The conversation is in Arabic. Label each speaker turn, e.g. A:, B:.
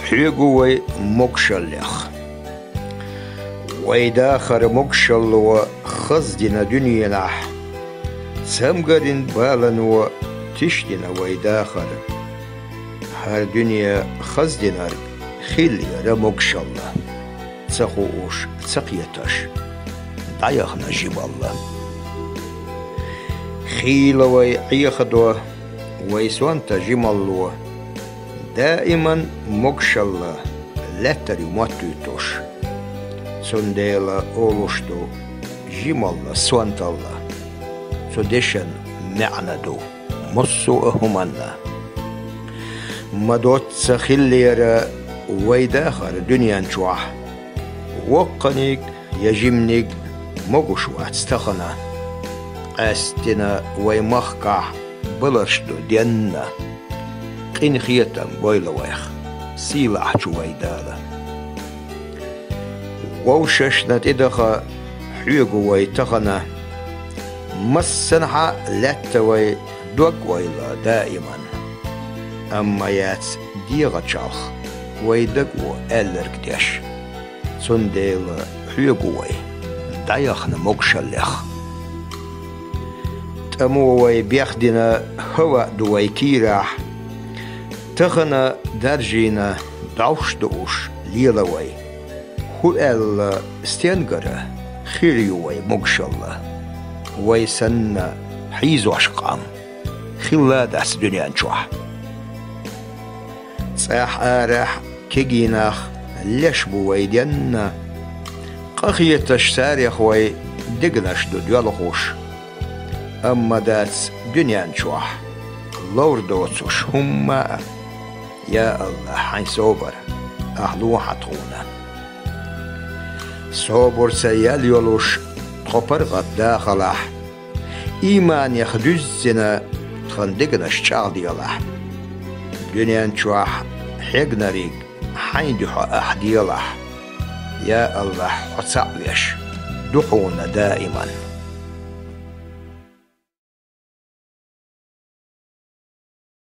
A: حيقوي مكشلخ ويداخر مكشل خزدنا دنيا نح سمقرين بالن وتشتنا ويداخر هر دنيا خزدنا خيلي رمكشل تخوش تقيتش ضيخنا جيب الله خيل ويخدو ويسوانت جمالو دائما مكشل لا تري ماتوتوش سنديلا أولوشتو جمال سوانت الله سوديشن معنادو مصو أهمنا مدوت سخليرا ويداخر دنيا نشوح وقنيك يجمنيك مقوش واتستخنا أستنا ويمخكع بلرشدو دينا قين خيتم بويلا ويخ سيلاح شويدالا ووششنا تدخا حيقو ويتخنا مسنحا لاتوي دوق ويلا دائما أما يات ديغا تشالخ ويدقو ألرقدش سنديل حيقو وي دايخنا مقشلخ تأمو بيخدنا هوا دوي كيراح تخنا درجينا دوش دوش ليلوي هو ال استينقرة خيريوي مقشلة ويسن حيزو عشقام خلا داس دنيا نشوح صاح آرح كيجيناخ لشبو ويدينا قخيتش ساريخ وي دقناش دو ديالخوش أما داس دنيا نشوح لور دوتسوش هما يا الله حين صوبر أهلو حطونا صوبر سيال يولوش تخبر غد داخلح إيمان يخدوزنا تخندقنا الشعر ديالح دنيا نشوح حقنا ريق حين دحو أحديالح يا الله حصعليش دحونا دائما